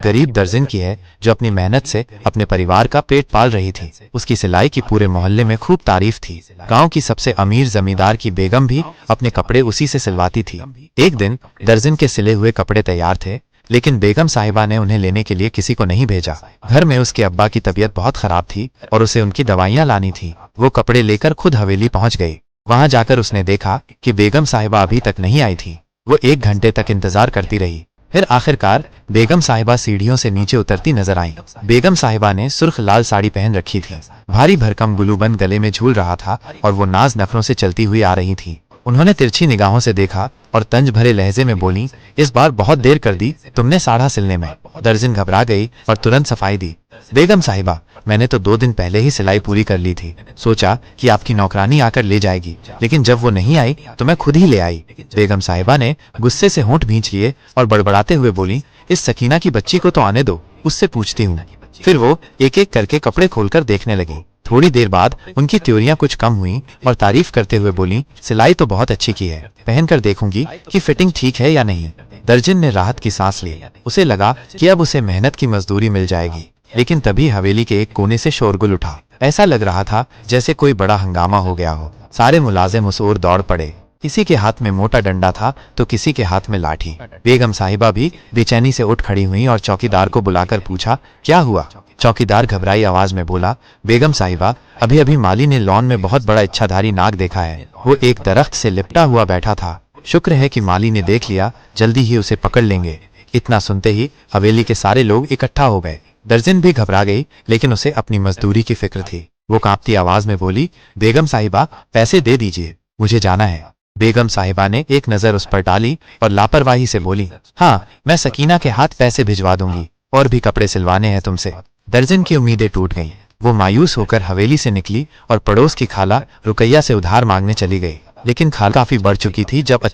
गरीब दर्जन की है जो अपनी मेहनत से अपने परिवार का पेट पाल रही थी। उसकी सिलाई की पूरे मोहल्ले में खूब तारीफ थी। गांव की सबसे अमीर जमींदार की बेगम भी अपने कपड़े उसी से सिलवाती थी। एक दिन दर्जन के सिले हुए कपड़े तैयार थे, लेकिन बेगम साहिबा ने उन्हें लेने के लिए किसी को नहीं भेजा। घर में उसके अब्बा की तबीयत बहुत खराब थी और उसे उनकी दवाइयां लानी थी। वो कपड़े लेकर खुद हवेली पहुंच गई। वहां जाकर उसने देखा कि बेगम साहिबा अभी तक नहीं आई थी। वो 1 घंटे तक इंतजार करती रही। फिर आखिरकार बेगम साहिबा सीढ़ियों से नीचे उतरती नजर आईं। बेगम साहिबा ने सुर्ख लाल साड़ी पहन रखी थी। भारी भरकम गुलूबंद गले में झूल रहा था और वो नाज नखरों से चलती हुई आ रही थी। उन्होंने तिरछी निगाहों से देखा और तंज भरे लहजे में बोली, इस बार बहुत देर कर दी तुमने साड़ा सिलने में। दर्जन घबरा गई और तुरंत सफाई दी। बेगम साहिबा, मैंने तो 2 दिन पहले ही सिलाई पूरी कर ली थी। सोचा कि आपकी नौकरानी आकर ले जाएगी, लेकिन जब वो नहीं आई तो मैं खुद ही ले आई। बेगम साहिबा ने गुस्से से होंठ भींच लिए और बड़बड़ाते हुए बोली, इस सकीना की बच्ची को तो आने दो, उससे पूछती हूँ। फिर वो एक एक करके कपड़े खोलकर देखने लगी। थोड़ी देर बाद उनकी त्योरियां कुछ कम हुई और तारीफ करते हुए बोली, सिलाई तो बहुत अच्छी की है, पहनकर देखूंगी कि फिटिंग ठीक है या नहीं। दर्जन ने राहत की सांस ली। उसे लगा कि अब उसे मेहनत की मजदूरी मिल जाएगी। लेकिन तभी हवेली के एक कोने से शोरगुल उठा। ऐसा लग रहा था जैसे कोई बड़ा हंगामा हो गया हो। सारे मुलाजिम उस ओर दौड़ पड़े। किसी के हाथ में मोटा डंडा था तो किसी के हाथ में लाठी। बेगम साहिबा भी बेचैनी से उठ खड़ी हुई और चौकीदार को बुलाकर पूछा, क्या हुआ? चौकीदार घबराई आवाज में बोला, बेगम साहिबा, अभी अभी माली ने लॉन में बहुत बड़ा इच्छाधारी नाग देखा है। वो एक दरख्त से लिपटा हुआ बैठा था। शुक्र है कि माली ने देख लिया, जल्दी ही उसे पकड़ लेंगे। इतना सुनते ही हवेली के सारे लोग इकट्ठा हो गए। दर्जन भी घबरा गई, लेकिन उसे अपनी मजदूरी की फिक्र थी। वो कांपती आवाज में बोली, बेगम साहिबा, पैसे दे दीजिए, मुझे जाना है। बेगम साहिबा ने एक नजर उस पर डाली और लापरवाही से बोली, हाँ, मैं सकीना के हाथ पैसे भिजवा दूंगी, और भी कपड़े सिलवाने हैं तुमसे। दर्जन की उम्मीदें टूट गईं। वो मायूस होकर हवेली से निकली और पड़ोस की खाला रुकैया से उधार मांगने चली गई। लेकिन खाला काफी बढ़ चुकी थी जब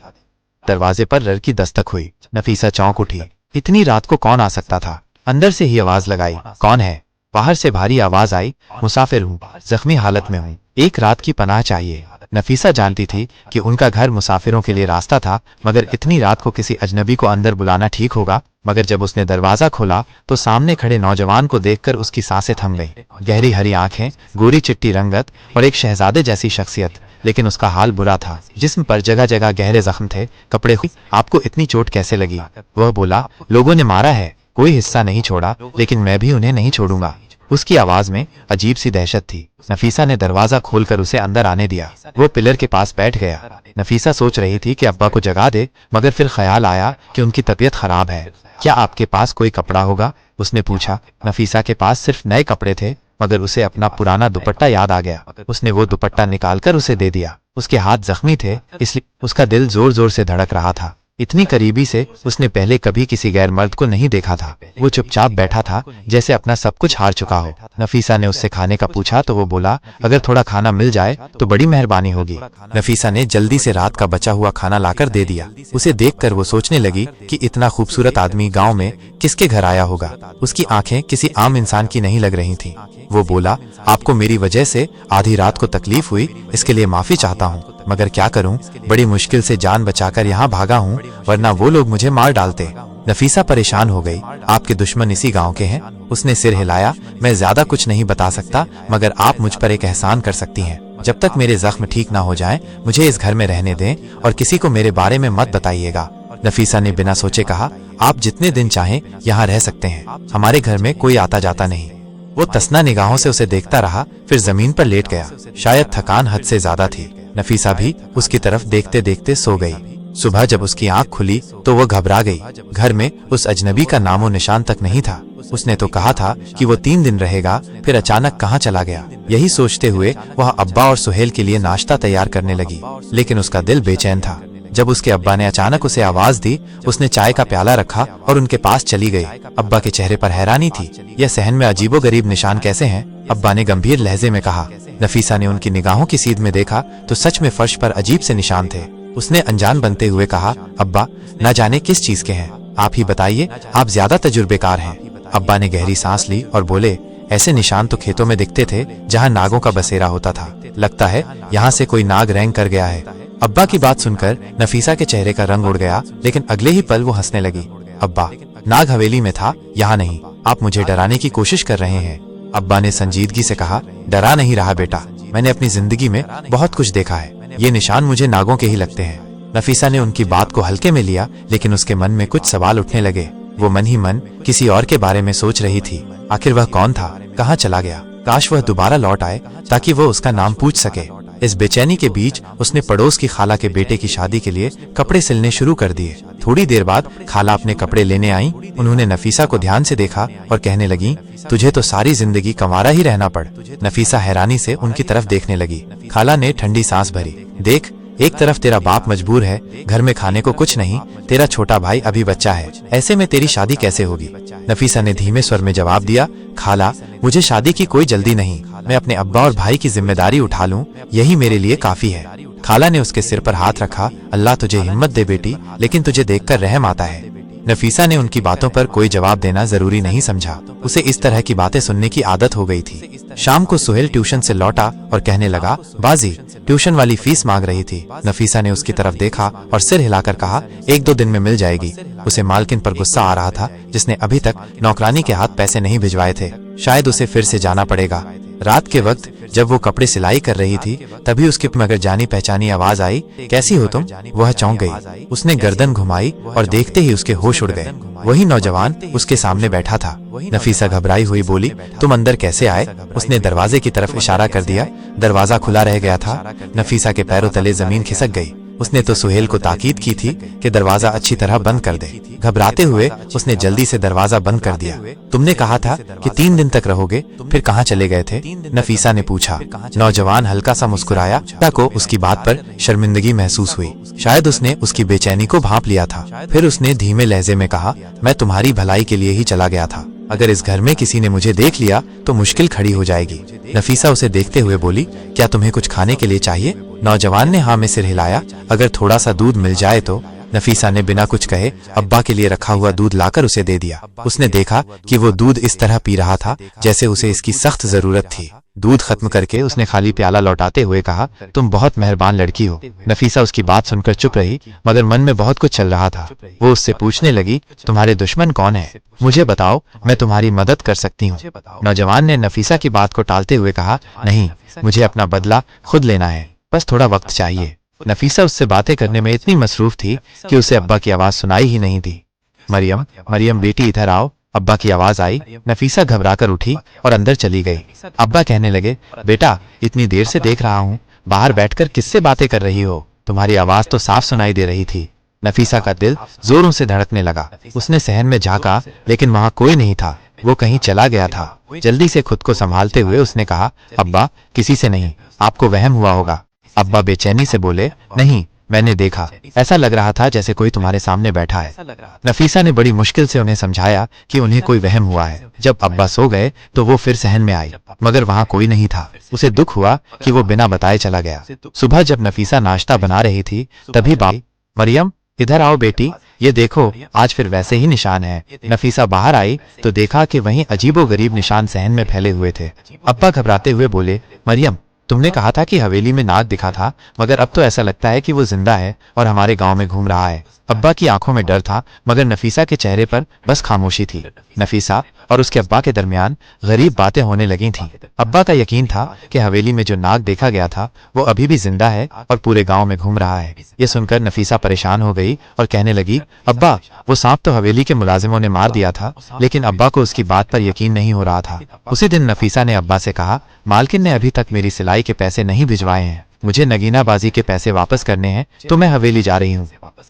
दरवाजे पर रर की दस्तक हुई। नफीसा चौंक उठी। इतनी रात को कौन आ सकता था? अंदर से ही आवाज लगाई, कौन है? बाहर से भारी आवाज आई, मुसाफिर हूँ, जख्मी हालत में हूँ, एक रात की पनाह चाहिए। नफीसा जानती थी कि उनका घर मुसाफिरों के लिए रास्ता था, मगर इतनी रात को किसी अजनबी को अंदर बुलाना ठीक होगा? मगर जब उसने दरवाजा खोला तो सामने खड़े नौजवान को देखकर उसकी सांसें थम गईं। गहरी हरी आंखें, गोरी चिट्टी रंगत और एक शहजादे जैसी शख्सियत, लेकिन उसका हाल बुरा था। जिस्म पर जगह जगह गहरे जख्म थे। कपड़े, आपको इतनी चोट कैसे लगी? वह बोला, लोगों ने मारा है, कोई हिस्सा नहीं छोड़ा, लेकिन मैं भी उन्हें नहीं छोड़ूंगा। उसकी आवाज में अजीब सी दहशत थी। नफीसा ने दरवाजा खोलकर उसे अंदर आने दिया। वो पिलर के पास बैठ गया। नफीसा सोच रही थी कि अब्बा को जगा दे, मगर फिर ख्याल आया कि उनकी तबीयत खराब है। क्या आपके पास कोई कपड़ा होगा? उसने पूछा। नफीसा के पास सिर्फ नए कपड़े थे, मगर उसे अपना पुराना दुपट्टा याद आ गया। उसने वो दुपट्टा निकालकर उसे दे दिया। उसके हाथ जख्मी थे, इसलिए उसका दिल जोर जोर से धड़क रहा था। इतनी करीबी से उसने पहले कभी किसी गैर मर्द को नहीं देखा था। वो चुपचाप बैठा था, जैसे अपना सब कुछ हार चुका हो। नफीसा ने उससे खाने का पूछा तो वो बोला, अगर थोड़ा खाना मिल जाए तो बड़ी मेहरबानी होगी। नफीसा ने जल्दी से रात का बचा हुआ खाना लाकर दे दिया। उसे देखकर वो सोचने लगी कि इतना खूबसूरत आदमी गांव में किसके घर आया होगा। उसकी आंखें किसी आम इंसान की नहीं लग रही थीं। वो बोला, आपको मेरी वजह से आधी रात को तकलीफ हुई, इसके लिए माफी चाहता हूँ, मगर क्या करूं, बड़ी मुश्किल से जान बचाकर यहाँ भागा हूँ, वरना वो लोग मुझे मार डालते। नफीसा परेशान हो गई। आपके दुश्मन इसी गांव के हैं? उसने सिर हिलाया। मैं ज्यादा कुछ नहीं बता सकता, मगर आप मुझ पर एक एहसान कर सकती हैं। जब तक मेरे जख्म ठीक ना हो जाएं, मुझे इस घर में रहने दें और किसी को मेरे बारे में मत बताइएगा। नफीसा ने बिना सोचे कहा, आप जितने दिन चाहें यहाँ रह सकते हैं, हमारे घर में कोई आता जाता नहीं। वो तसना निगाहों से उसे देखता रहा, फिर जमीन पर लेट गया। शायद थकान हद से ज्यादा थी। नफीसा भी उसकी तरफ देखते देखते सो गई। सुबह जब उसकी आंख खुली तो वो घबरा गई। घर में उस अजनबी का नामो निशान तक नहीं था। उसने तो कहा था कि वो 3 दिन रहेगा, फिर अचानक कहाँ चला गया? यही सोचते हुए वह अब्बा और सुहेल के लिए नाश्ता तैयार करने लगी, लेकिन उसका दिल बेचैन था। जब उसके अब्बा ने अचानक उसे आवाज दी, उसने चाय का प्याला रखा और उनके पास चली गई। अब्बा के चेहरे पर हैरानी थी। यह सहन में अजीबोगरीब निशान कैसे हैं? अब्बा ने गंभीर लहजे में कहा। नफीसा ने उनकी निगाहों की सीध में देखा तो सच में फर्श पर अजीब से निशान थे। उसने अनजान बनते हुए कहा, अब्बा, न जाने किस चीज के हैं, आप ही बताइए, आप ज्यादा तजुर्बेकार हैं। अब्बा ने गहरी सांस ली और बोले, ऐसे निशान तो खेतों में दिखते थे जहाँ नागों का बसेरा होता था। लगता है यहाँ से कोई नाग रैंग कर गया है। अब्बा की बात सुनकर नफीसा के चेहरे का रंग उड़ गया, लेकिन अगले ही पल वो हंसने लगी। अब्बा, नाग हवेली में था, यहाँ नहीं। आप मुझे डराने की कोशिश कर रहे हैं। अब्बा ने संजीदगी से कहा, डरा नहीं रहा बेटा, मैंने अपनी जिंदगी में बहुत कुछ देखा है। ये निशान मुझे नागों के ही लगते हैं। नफीसा ने उनकी बात को हल्के में लिया, लेकिन उसके मन में कुछ सवाल उठने लगे। वो मन ही मन किसी और के बारे में सोच रही थी। आखिर वह कौन था, कहाँ चला गया? काश वह दोबारा लौट आए ताकि वो उसका नाम पूछ सके। इस बेचैनी के बीच उसने पड़ोस की खाला के बेटे की शादी के लिए कपड़े सिलने शुरू कर दिए। थोड़ी देर बाद खाला अपने कपड़े लेने आई। उन्होंने नफीसा को ध्यान से देखा और कहने लगी, तुझे तो सारी जिंदगी कंवारा ही रहना पड़। नफीसा हैरानी से उनकी तरफ देखने लगी। खाला ने ठंडी सांस भरी। देख, एक तरफ तेरा बाप मजबूर है, घर में खाने को कुछ नहीं, तेरा छोटा भाई अभी बच्चा है, ऐसे में तेरी शादी कैसे होगी? नफीसा ने धीमे स्वर में जवाब दिया, खाला, मुझे शादी की कोई जल्दी नहीं, मैं अपने अब्बा और भाई की जिम्मेदारी उठा लूं, यही मेरे लिए काफी है। खाला ने उसके सिर पर हाथ रखा। अल्लाह तुझे हिम्मत दे बेटी, लेकिन तुझे देखकर रहम आता है। नफीसा ने उनकी बातों पर कोई जवाब देना जरूरी नहीं समझा। उसे इस तरह की बातें सुनने की आदत हो गई थी। शाम को सुहेल ट्यूशन से लौटा और कहने लगा, बाजी, ट्यूशन वाली फीस मांग रही थी। नफीसा ने उसकी तरफ देखा और सिर हिलाकर कहा, 1-2 दिन में मिल जाएगी। उसे मालकिन पर गुस्सा आ रहा था, जिसने अभी तक नौकरानी के हाथ पैसे नहीं भिजवाए थे। शायद उसे फिर से जाना पड़ेगा। रात के वक्त जब वो कपड़े सिलाई कर रही थी, तभी उसकी मगर जानी पहचानी आवाज आई, कैसी हो तुम? वह चौंक गई। उसने गर्दन घुमाई और देखते ही उसके होश उड़ गए। वही नौजवान उसके सामने बैठा था। नफीसा घबराई हुई बोली, तुम अंदर कैसे आए? उसने दरवाजे की तरफ इशारा कर दिया। दरवाजा खुला रह गया था। नफीसा के पैरों तले जमीन खिसक गई। उसने तो सुहेल को ताकीद की थी कि दरवाजा अच्छी तरह बंद कर दे। घबराते हुए उसने जल्दी से दरवाजा बंद कर दिया। तुमने कहा था कि 3 दिन तक रहोगे, फिर कहाँ चले गए थे? नफीसा ने पूछा। नौजवान हल्का सा मुस्कुराया। को उसकी बात पर शर्मिंदगी महसूस हुई। शायद उसने उसकी बेचैनी को भांप लिया था। फिर उसने धीमे लहजे में कहा, मैं तुम्हारी भलाई के लिए ही चला गया था। अगर इस घर में किसी ने मुझे देख लिया तो मुश्किल खड़ी हो जाएगी। नफीसा उसे देखते हुए बोली, क्या तुम्हें कुछ खाने के लिए चाहिए? नौजवान ने हाँ में सिर हिलाया। अगर थोड़ा सा दूध मिल जाए तो। नफीसा ने बिना कुछ कहे अब्बा के लिए रखा हुआ दूध लाकर उसे दे दिया। उसने देखा कि वो दूध इस तरह पी रहा था जैसे उसे इसकी सख्त जरूरत थी। दूध खत्म करके उसने खाली प्याला लौटाते हुए कहा, तुम बहुत मेहरबान लड़की हो। नफीसा उसकी बात सुनकर चुप रही, मगर मन में बहुत कुछ चल रहा था। वो उससे पूछने लगी, तुम्हारे दुश्मन कौन है? मुझे बताओ, मैं तुम्हारी मदद कर सकती हूँ। नौजवान ने नफीसा की बात को टालते हुए कहा, नहीं, मुझे अपना बदला खुद लेना है, बस थोड़ा वक्त चाहिए। नफीसा उससे बातें करने में इतनी मसरूफ थी कि उसे अब्बा की आवाज सुनाई ही नहीं दी। मरियम, मरियम बेटी इधर आओ। अब्बा की आवाज आई। नफीसा घबराकर उठी और अंदर चली गई। अब्बा कहने लगे, बेटा, इतनी देर से देख रहा हूँ, बाहर बैठकर किससे बातें कर रही हो? तुम्हारी आवाज तो साफ सुनाई दे रही थी। नफीसा का दिल जोरों से धड़कने लगा। उसने सहन में झांका, लेकिन वहां कोई नहीं था। वो कहीं चला गया था। जल्दी से खुद को संभालते हुए उसने कहा, अब्बा, किसी से नहीं, आपको वहम हुआ होगा। अब्बा बेचैनी से बोले, नहीं, मैंने देखा, ऐसा लग रहा था जैसे कोई तुम्हारे सामने बैठा है। नफीसा ने बड़ी मुश्किल से उन्हें समझाया कि उन्हें कोई वहम हुआ है। जब अब्बा सो गए तो वो फिर सहन में आई, मगर वहां कोई नहीं था। उसे दुख हुआ कि वो बिना बताए चला गया। सुबह जब नफीसा नाश्ता बना रही थी, तभी बाप, मरियम, इधर आओ बेटी, ये देखो, आज फिर वैसे ही निशान है। नफीसा बाहर आई तो देखा कि वहीं अजीबोगरीब निशान सहन में फैले हुए थे। अब्बा घबराते हुए बोले, मरियम, तुमने कहा था कि हवेली में नाग दिखा था, मगर अब तो ऐसा लगता है कि वो जिंदा है और हमारे गांव में घूम रहा है। अब्बा की आंखों में डर था, मगर नफीसा के चेहरे पर बस खामोशी थी। नफीसा और उसके अब्बा के दरमियान गरीब बातें होने लगी थीं। अब्बा का यकीन था कि हवेली में जो नाग देखा गया था वो अभी भी जिंदा है और पूरे गांव में घूम रहा है। ये सुनकर नफीसा परेशान हो गई और कहने लगी, अब्बा, वो सांप तो हवेली के मुलाजिमों ने मार दिया था, लेकिन अब्बा को उसकी बात पर यकीन नहीं हो रहा था। उसी दिन नफीसा ने अब्बा से कहा, मालकिन ने अभी तक मेरी सिलाई के पैसे नहीं भिजवाए हैं, मुझे नगीनाबाजी के पैसे वापस करने हैं, तो मैं हवेली जा रही हूँ।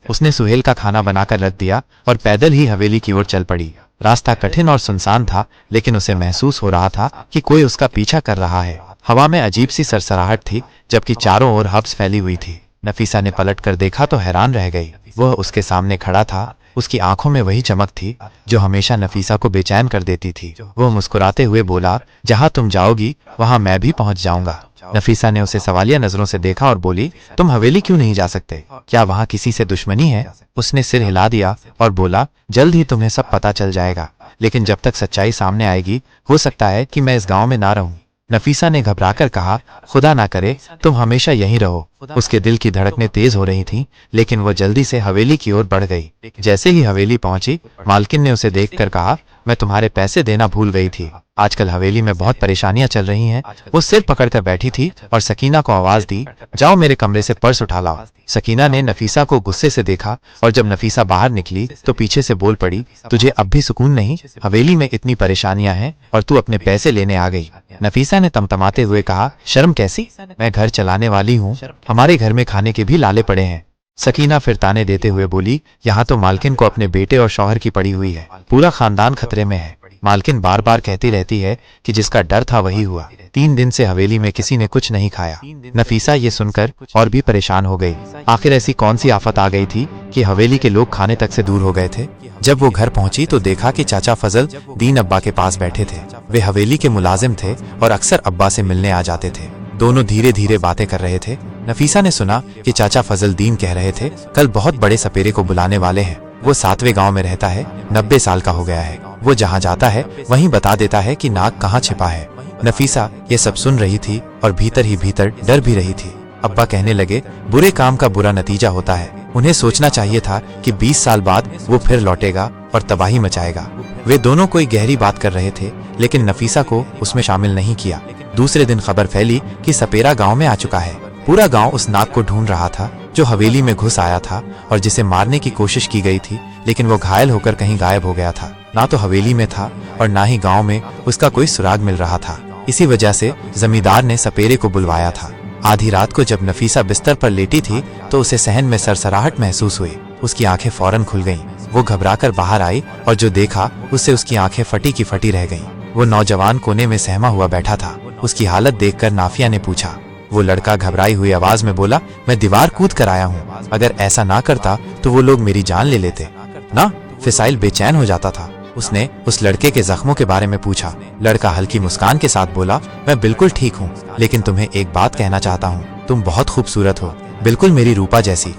उसने सुहेल का खाना बनाकर रख दिया और पैदल ही हवेली की ओर चल पड़ी। रास्ता कठिन और सुनसान था, लेकिन उसे महसूस हो रहा था कि कोई उसका पीछा कर रहा है। हवा में अजीब सी सरसराहट थी, जबकि चारों ओर हब्स फैली हुई थी। नफीसा ने पलटकर देखा तो हैरान रह गई। वह उसके सामने खड़ा था। उसकी आंखों में वही चमक थी जो हमेशा नफीसा को बेचैन कर देती थी। वह मुस्कुराते हुए बोला, जहां तुम जाओगी वहां मैं भी पहुंच जाऊंगा। नफीसा ने उसे सवालिया नजरों से देखा और बोली, तुम हवेली क्यों नहीं जा सकते? क्या वहां किसी से दुश्मनी है? उसने सिर हिला दिया और बोला, जल्द ही तुम्हें सब पता चल जाएगा, लेकिन जब तक सच्चाई सामने आएगी, हो सकता है कि मैं इस गांव में ना रहूं। नफीसा ने घबराकर कहा, खुदा ना करे तुम हमेशा यहीं रहो। उसके दिल की धड़कनें तेज हो रही थीं, लेकिन वो जल्दी से हवेली की ओर बढ़ गई। जैसे ही हवेली पहुंची, मालकिन ने उसे देखकर कहा, मैं तुम्हारे पैसे देना भूल गई थी। आजकल हवेली में बहुत परेशानियां चल रही हैं। वो सिर पकड़कर बैठी थी और सकीना को आवाज दी, जाओ मेरे कमरे से पर्स उठा लाओ। सकीना ने नफीसा को गुस्से से देखा और जब नफीसा बाहर निकली तो पीछे से बोल पड़ी, तुझे अब भी सुकून नहीं? हवेली में इतनी परेशानियां हैं और तू अपने पैसे लेने आ गई। नफीसा ने तमतमाते हुए कहा, शर्म कैसी? मैं घर चलाने वाली हूँ, हमारे घर में खाने के भी लाले पड़े हैं। सकीना फिर ताने देते हुए बोली, यहाँ तो मालकिन को अपने बेटे और शौहर की पड़ी हुई है, पूरा खानदान खतरे में है। मालकिन बार बार कहती रहती है कि जिसका डर था वही हुआ। 3 दिन से हवेली में किसी ने कुछ नहीं खाया। नफीसा ये सुनकर और भी परेशान हो गई। आखिर ऐसी कौन सी आफत आ गई थी कि हवेली के लोग खाने तक से दूर हो गए थे? जब वो घर पहुंची तो देखा कि चाचा फजल दीन अब्बा के पास बैठे थे। वे हवेली के मुलाजिम थे और अक्सर अब्बा से मिलने आ जाते थे। दोनों धीरे धीरे बातें कर रहे थे। नफीसा ने सुना कि चाचा फजल दीन कह रहे थे, कल बहुत बड़े सपेरे को बुलाने वाले हैं। वो 7वें गांव में रहता है, 90 साल का हो गया है। वो जहाँ जाता है वहीं बता देता है कि नाग कहाँ छिपा है। नफीसा ये सब सुन रही थी और भीतर ही भीतर डर भी रही थी। अब्बा कहने लगे, बुरे काम का बुरा नतीजा होता है। उन्हें सोचना चाहिए था कि 20 साल बाद वो फिर लौटेगा और तबाही मचाएगा। वे दोनों कोई गहरी बात कर रहे थे, लेकिन नफीसा को उसमें शामिल नहीं किया। दूसरे दिन खबर फैली कि सपेरा गांव में आ चुका है। पूरा गांव उस नाग को ढूंढ रहा था जो हवेली में घुस आया था और जिसे मारने की कोशिश की गई थी, लेकिन वो घायल होकर कहीं गायब हो गया था। ना तो हवेली में था और ना ही गांव में उसका कोई सुराग मिल रहा था। इसी वजह से जमींदार ने सपेरे को बुलवाया था। आधी रात को जब नफीसा बिस्तर पर लेटी थी तो उसे सहन में सरसराहट महसूस हुई। उसकी आंखें फौरन खुल गईं। वो घबराकर बाहर आई और जो देखा उससे उसकी आंखें फटी की फटी रह गईं। वो नौजवान कोने में सहमा हुआ बैठा था। उसकी हालत देखकर नाफिया ने पूछा। वो लड़का घबराई हुई आवाज में बोला, मैं दीवार कूद कर आया हूँ। अगर ऐसा ना करता तो वो लोग मेरी जान ले लेते ना। फिसाइल बेचैन हो जाता था। उसने उस लड़के के जख्मों के बारे में पूछा। लड़का हल्की मुस्कान के साथ बोला, मैं बिल्कुल ठीक हूँ, लेकिन तुम्हें एक बात कहना चाहता हूँ। तुम बहुत खूबसूरत हो, बिल्कुल मेरी रूपा जैसी।